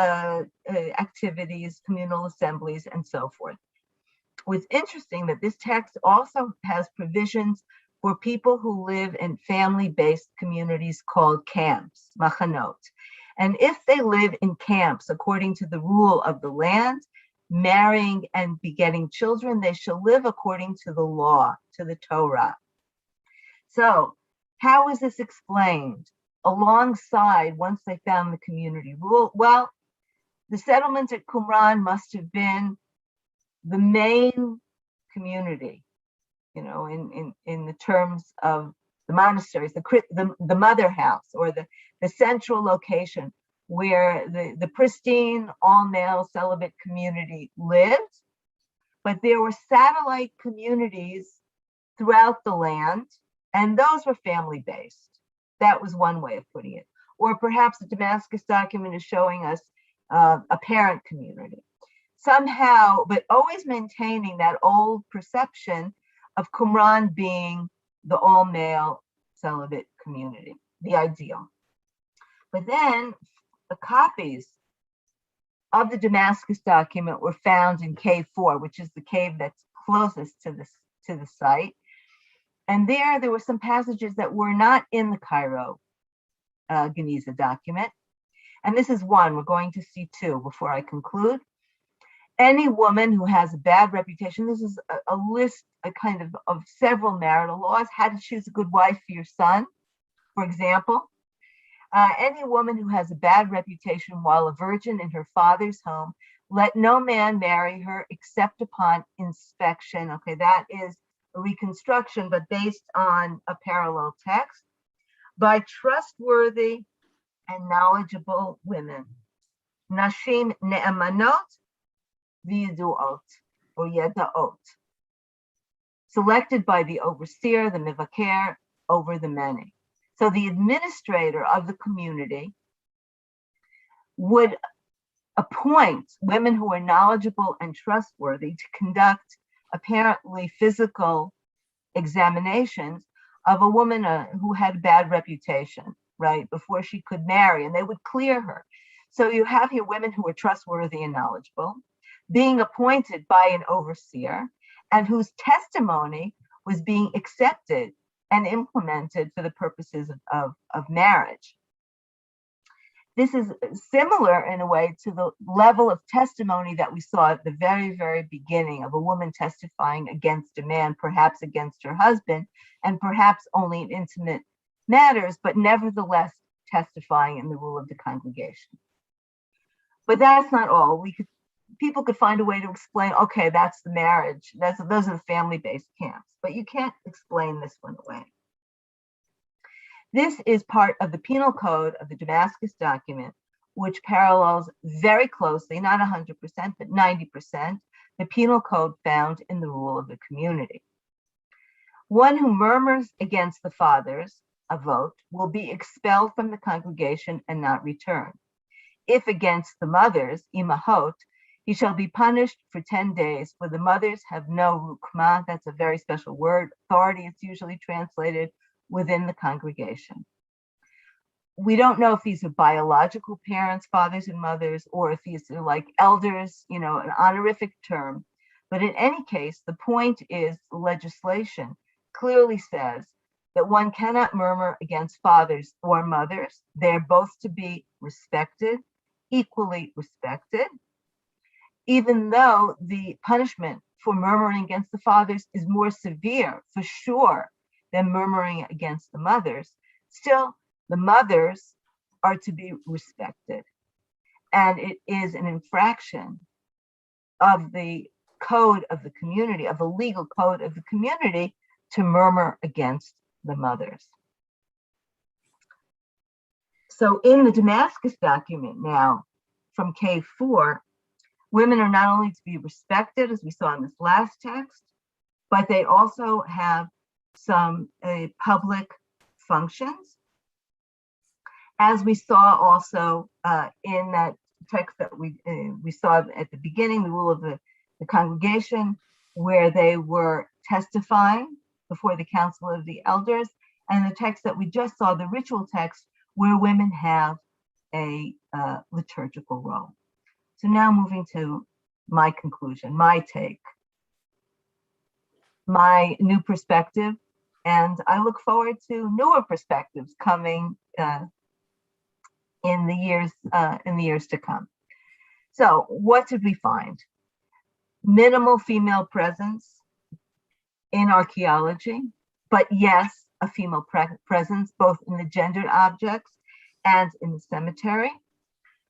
activities, communal assemblies, and so forth. What's interesting that this text also has provisions for people who live in family-based communities called camps, machanot. And if they live in camps according to the rule of the land, marrying and begetting children, they shall live according to the law, to the Torah. So how is this explained alongside once they found the community rule? Well, the settlement at Qumran must have been the main community, you know, in the terms of the monasteries, the mother house, or the central location where the pristine, all-male celibate community lived. But there were satellite communities throughout the land, and those were family-based. That was one way of putting it. Or perhaps the Damascus document is showing us a parent community. Somehow, but always maintaining that old perception of Qumran being the all-male celibate community, the ideal. But then the copies of the Damascus document were found in cave 4, which is the cave that's closest to the site. And there were some passages that were not in the Cairo Geniza document. And this is one. We're going to see two before I conclude. Any woman who has a bad reputation, this is a list, a kind of several marital laws, how to choose a good wife for your son, for example. Any woman who has a bad reputation while a virgin in her father's home, let no man marry her except upon inspection. Okay, that is a reconstruction, but based on a parallel text, by trustworthy and knowledgeable women. Nashim ne'emanot v'yeduot, or yedaot. Selected by the overseer, the mivaker, over the many. So the administrator of the community would appoint women who are knowledgeable and trustworthy to conduct apparently physical examinations of a woman who had a bad reputation, right, before she could marry, and they would clear her. So you have here women who were trustworthy and knowledgeable, being appointed by an overseer, and whose testimony was being accepted and implemented for the purposes of marriage. This is similar in a way to the level of testimony that we saw at the very, very beginning of a woman testifying against a man, perhaps against her husband, and perhaps only in intimate matters, but nevertheless testifying in the rule of the congregation. But that's not all. People could find a way to explain, okay, that's the marriage. Those are the family-based camps, but you can't explain this one away. This is part of the penal code of the Damascus document, which parallels very closely, not 100%, but 90%, the penal code found in the rule of the community. One who murmurs against the fathers, a vote, will be expelled from the congregation and not return. If against the mothers, imahot, he shall be punished for 10 days, for the mothers have no rukma, that's a very special word, authority, it's usually translated, within the congregation. We don't know if these are biological parents, fathers and mothers, or if these are like elders, an honorific term. But in any case, the point is the legislation clearly says that one cannot murmur against fathers or mothers. They're both to be respected, equally respected, even though the punishment for murmuring against the fathers is more severe, for sure, than murmuring against the mothers. Still, the mothers are to be respected. And it is an infraction of the code of the community, of the legal code of the community, to murmur against the mothers. So in the Damascus document now, from K4, women are not only to be respected, as we saw in this last text, but they also have some public functions. As we saw also in that text that we saw at the beginning, the rule of the congregation, where they were testifying before the council of the elders, and the text that we just saw, the ritual text, where women have a liturgical role. So now moving to my conclusion, my take, my new perspective, and I look forward to newer perspectives coming in the years to come. So what did we find? Minimal female presence in archaeology, but yes, a female presence both in the gendered objects and in the cemetery.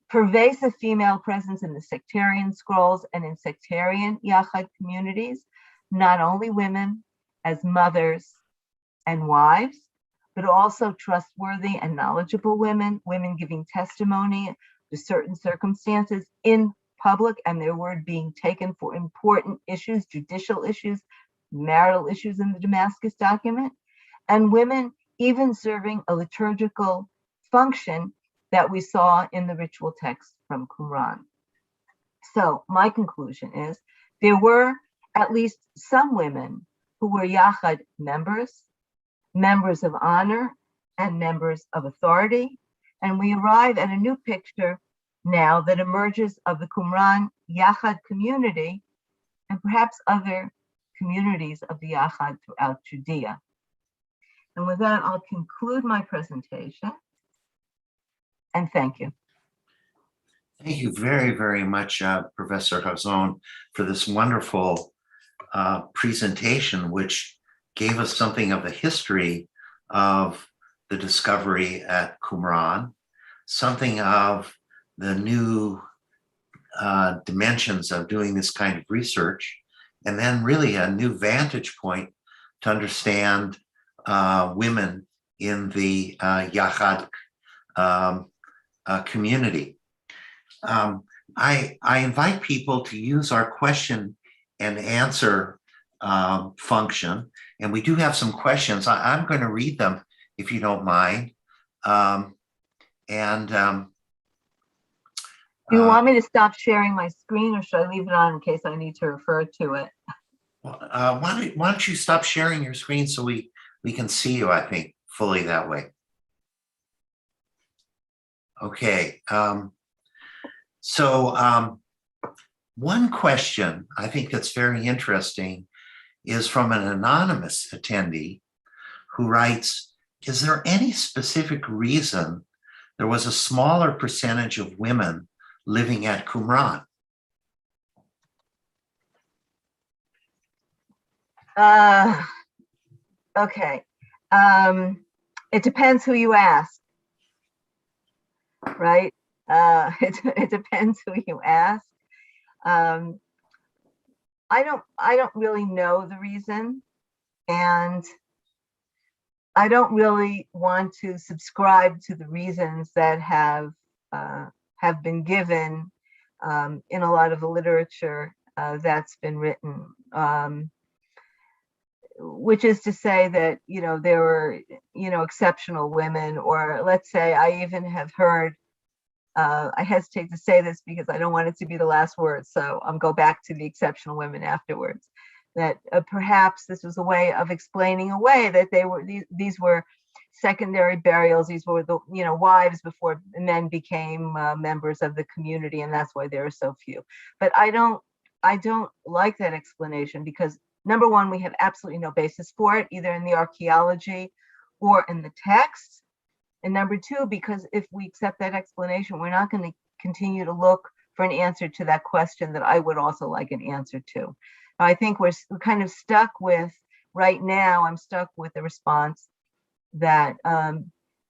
Pervasive female presence in the sectarian scrolls and in sectarian Yachad communities, not only women as mothers and wives, but also trustworthy and knowledgeable women, women giving testimony to certain circumstances in public and their word being taken for important issues, judicial issues, marital issues in the Damascus document, and women even serving a liturgical function that we saw in the ritual text from Qumran. So my conclusion is there were at least some women who were Yachad members of honor, and members of authority. And we arrive at a new picture now that emerges of the Qumran Yachad community and perhaps other communities of the Yachad throughout Judea. And with that, I'll conclude my presentation. And thank you. Thank you very, very much, Professor Hazon, for this wonderful presentation, which gave us something of the history of the discovery at Qumran, something of the new dimensions of doing this kind of research, and then really a new vantage point to understand women in the Yachad community. I invite people to use our question and answer function, and we do have some questions. I'm going to read them if you don't mind. Do you want me to stop sharing my screen, or should I leave it on in case I need to refer to it? Why don't you stop sharing your screen so we can see you, I think, fully that way. Okay. So one question I think that's very interesting is from an anonymous attendee who writes, is there any specific reason there was a smaller percentage of women living at Qumran? Okay. It depends who you ask, right? It depends who you ask. I don't really know the reason, and I don't really want to subscribe to the reasons that have been given in a lot of the literature that's been written. Which is to say that, there were, exceptional women, or let's say I even have heard, I hesitate to say this because I don't want it to be the last word, so I'll go back to the exceptional women afterwards, that perhaps this was a way of explaining away that these were secondary burials. These were the, wives before men became members of the community, and that's why there are so few. But I don't like that explanation because, number one, we have absolutely no basis for it, either in the archaeology or in the text. And number two, because if we accept that explanation, we're not going to continue to look for an answer to that question that I would also like an answer to. I think we're kind of stuck with, right now, I'm stuck with the response that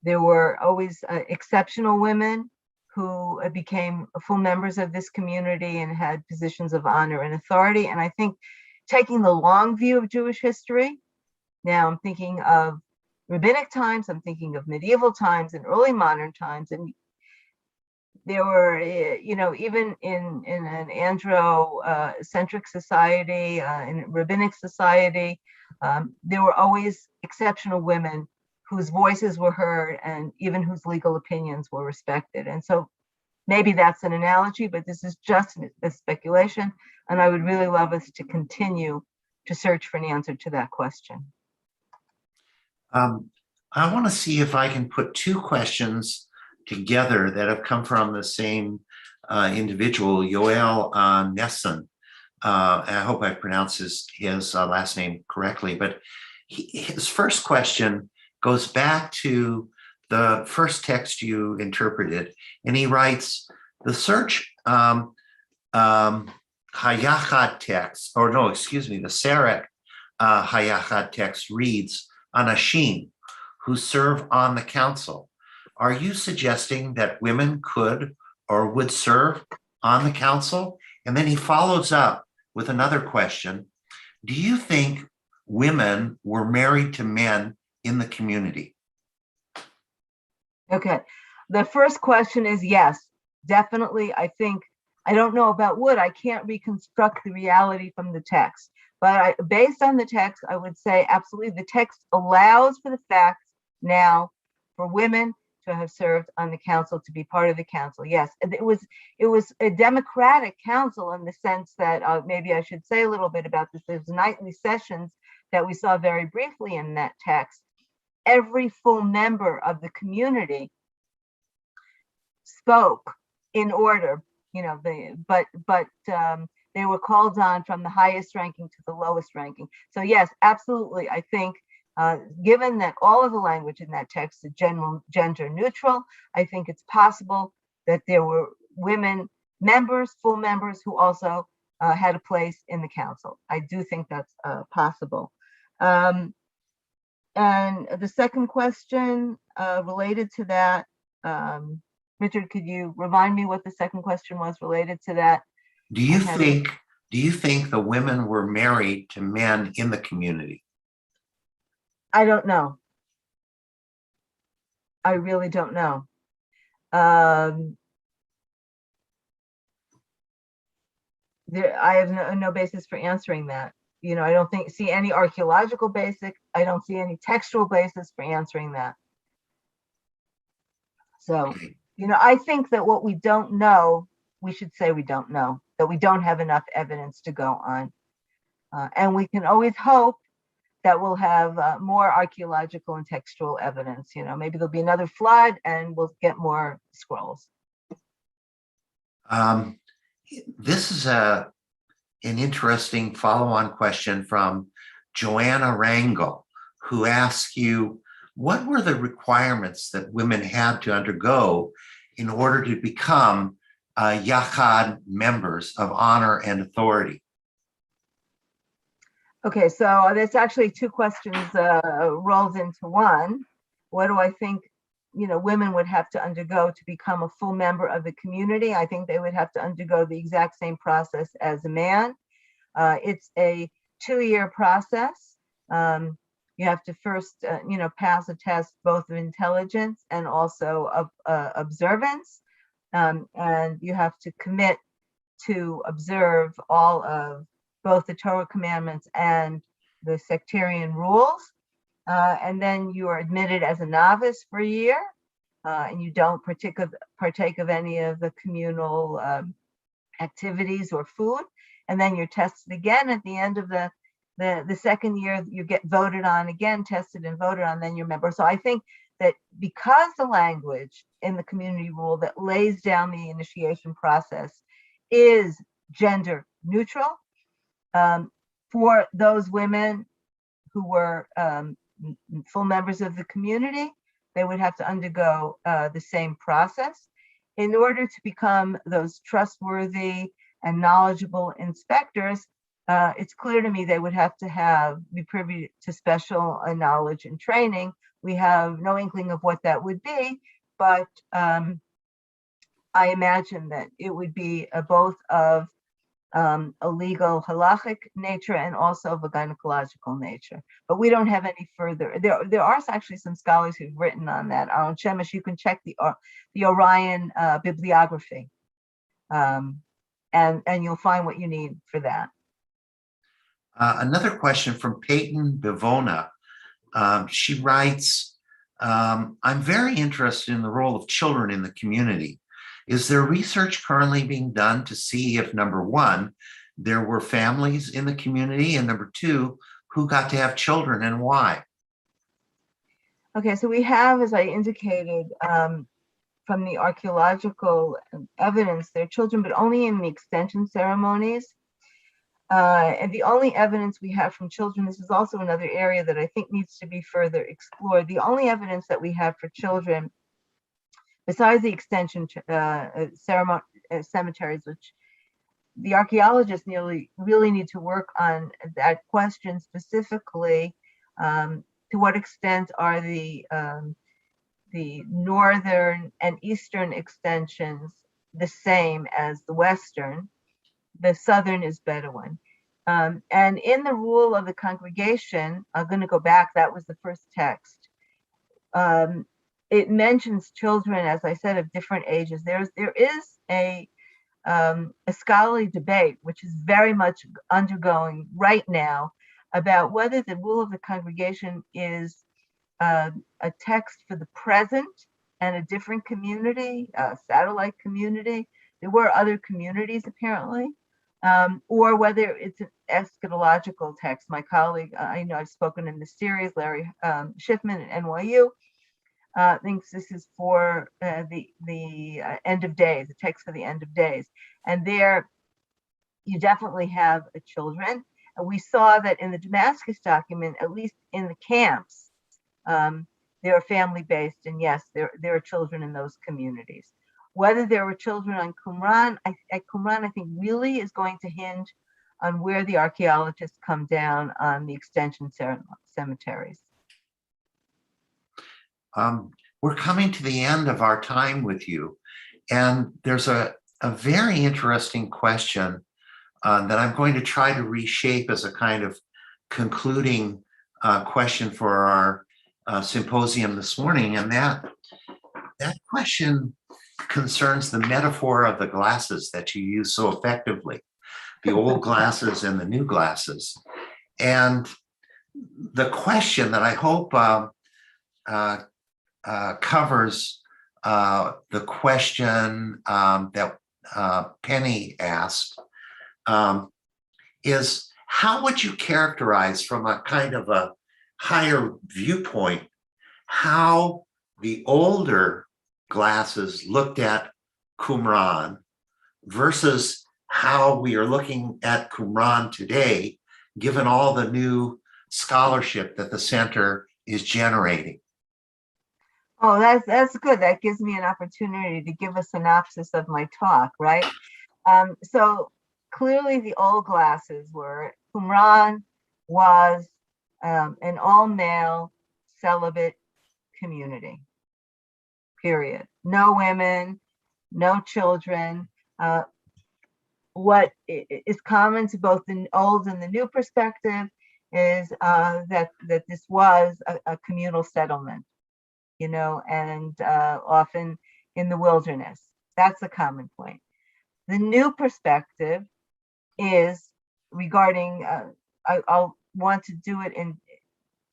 there were always exceptional women who became full members of this community and had positions of honor and authority. And I think taking the long view of Jewish history, now I'm thinking of rabbinic times, I'm thinking of medieval times and early modern times, and there were, even in an androcentric society, in rabbinic society, there were always exceptional women whose voices were heard and even whose legal opinions were respected. And so maybe that's an analogy, but this is just a speculation. And I would really love us to continue to search for an answer to that question. I want to see if I can put two questions together that have come from the same individual, Yoel Nesson. I hope I pronounced his last name correctly, but his first question goes back to the first text you interpreted, and he writes, the search Hayachad text, or no, excuse me, the Serek Hayachad text reads, Anashim, who serve on the council. Are you suggesting that women could or would serve on the council? And then he follows up with another question. Do you think women were married to men in the community? Okay. The first question is yes, definitely. I don't know about would. I can't reconstruct the reality from the text. But based on the text, I would say absolutely. The text allows for the fact now for women to have served on the council, to be part of the council. Yes, it was a democratic council in the sense that maybe I should say a little bit about this. There's nightly sessions that we saw very briefly in that text. Every full member of the community spoke in order, but they were called on from the highest ranking to the lowest ranking. So yes, absolutely. I think given that all of the language in that text is gender neutral, I think it's possible that there were women members, full members, who also had a place in the council. I do think that's possible. And the second question related to that, Richard, could you remind me what the second question was related to that? Do you think the women were married to men in the community? I don't know. I really don't know. I have no basis for answering that. I don't see any archaeological basis. I don't see any textual basis for answering that. So, I think that what we don't know, we should say we don't know, that we don't have enough evidence to go on. And we can always hope that we'll have more archaeological and textual evidence. Maybe there'll be another flood and we'll get more scrolls. Um, this is an interesting follow-on question from Joanna Rangel, who asks you, what were the requirements that women had to undergo in order to become Yachad members of honor and authority? Okay, so that's actually two questions rolled into one. What do I think, women would have to undergo to become a full member of the community? I think they would have to undergo the exact same process as a man. It's a 2-year process. You have to first, pass a test both of intelligence and also of observance. And you have to commit to observe all of both the Torah commandments and the sectarian rules. And then you are admitted as a novice for a year, and you don't partake of any of the communal activities or food. And then you're tested again at the end of the second year. You get voted on again, tested and voted on, then you're a member. So I think that because the language in the community rule that lays down the initiation process is gender neutral, for those women who were full members of the community, they would have to undergo the same process. In order to become those trustworthy and knowledgeable inspectors, it's clear to me they would have to be privy to special knowledge and training. We have no inkling of what that would be, but I imagine that it would be both of a legal halachic nature and also of a gynecological nature. But we don't have any further. There are actually some scholars who've written on that. On Shemesh, you can check the Orion bibliography, and you'll find what you need for that. Another question from Peyton Bivona. She writes, I'm very interested in the role of children in the community. Is there research currently being done to see if, number one, there were families in the community, and number two, who got to have children and why? Okay, so we have, as I indicated, from the archaeological evidence, there are children, but only in the extension ceremonies. And the only evidence we have from children, this is also another area that I think needs to be further explored. The only evidence that we have for children, besides the extension cemeteries, which the archaeologists really need to work on that question specifically, to what extent are the northern and eastern extensions the same as the western? The southern is Bedouin. And in the rule of the congregation, I'm going to go back, that was the first text. It mentions children, as I said, of different ages. There is a scholarly debate, which is very much undergoing right now, about whether the rule of the congregation is a text for the present and a different community, a satellite community. There were other communities apparently, or whether it's an eschatological text. My colleague, I know I've spoken in this series, Larry Schiffman at NYU, thinks this is for the end of days, the text for the end of days. And there you definitely have children. And we saw that in the Damascus document, at least in the camps, they are family-based, and yes, there are children in those communities. Whether there were children on Qumran, I think really is going to hinge on where the archaeologists come down on the extension cemeteries. We're coming to the end of our time with you, and there's a very interesting question that I'm going to try to reshape as a kind of concluding question for our symposium this morning, and that question concerns the metaphor of the glasses that you use so effectively, the old glasses and the new glasses. And the question that I hope covers the question that Penny asked is, how would you characterize from a kind of a higher viewpoint how the older glasses looked at Qumran versus how we are looking at Qumran today, given all the new scholarship that the center is generating? Oh, that's good. That gives me an opportunity to give a synopsis of my talk, right? So clearly the old glasses were Qumran was an all-male celibate community, period. No women, no children. What is common to both the old and the new perspective is that this was a communal settlement, and often in the wilderness. That's a common point. The new perspective is regarding, I'll want to do it in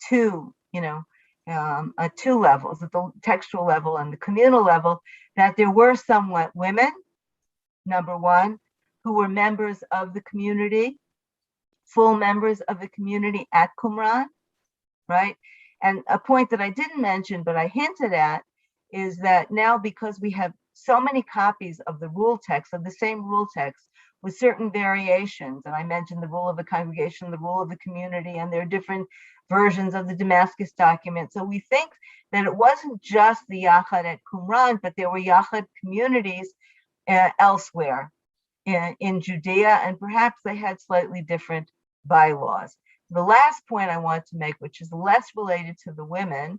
two, two levels, at the textual level and the communal level, that there were somewhat women, number one, who were members of the community, full members of the community at Qumran, right? And a point that I didn't mention, but I hinted at, is that now because we have so many copies of the rule text, of the same rule text, with certain variations, and I mentioned the rule of the congregation, the rule of the community, and there are different versions of the Damascus document. So we think that it wasn't just the Yachad at Qumran, but there were Yachad communities elsewhere in Judea, and perhaps they had slightly different bylaws. The last point I want to make, which is less related to the women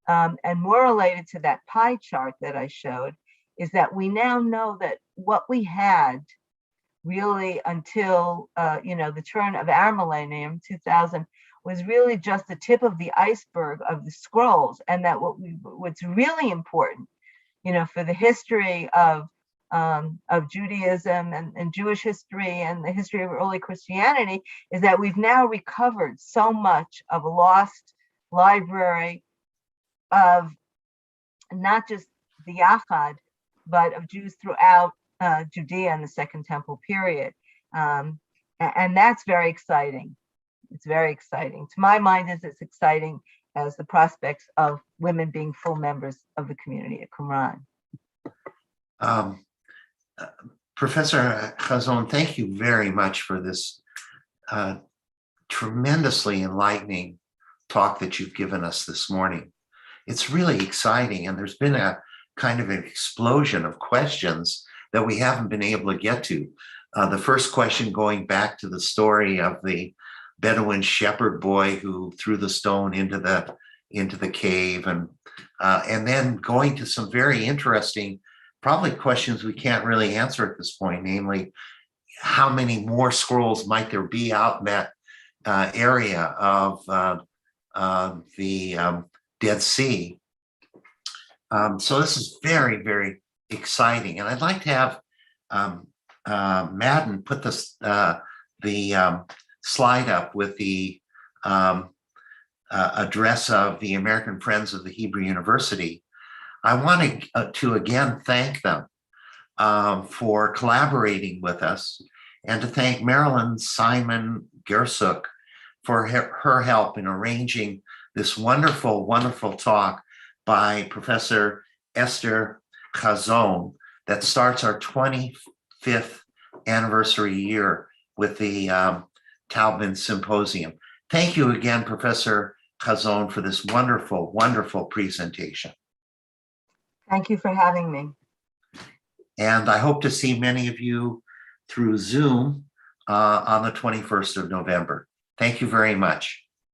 and more related to that pie chart that I showed, is that we now know that what we had really until the turn of our millennium, 2000, was really just the tip of the iceberg of the scrolls, and that what's really important, for the history of Judaism and Jewish history and the history of early Christianity, is that we've now recovered so much of a lost library of not just the Yachad, but of Jews throughout Judea in the Second Temple period. And that's very exciting. It's very exciting. To my mind, it's as exciting as the prospects of women being full members of the community at Qumran. Professor Chazon, thank you very much for this tremendously enlightening talk that you've given us this morning. It's really exciting, and there's been a kind of an explosion of questions that we haven't been able to get to. The first question going back to the story of the Bedouin shepherd boy who threw the stone into the cave, and then going to some very interesting, probably questions we can't really answer at this point, namely, how many more scrolls might there be out in that area of the Dead Sea? So this is very, very exciting, and I'd like to have Madden put this the slide up with the address of the American Friends of the Hebrew University. I want to again thank them for collaborating with us, and to thank Marilyn Simon Gersuk for her help in arranging this wonderful, wonderful talk by Professor Esther Chazon that starts our 25th anniversary year with the Taubman Symposium. Thank you again, Professor Chazon, for this wonderful, wonderful presentation. Thank you for having me. And I hope to see many of you through Zoom on the 21st of November. Thank you very much.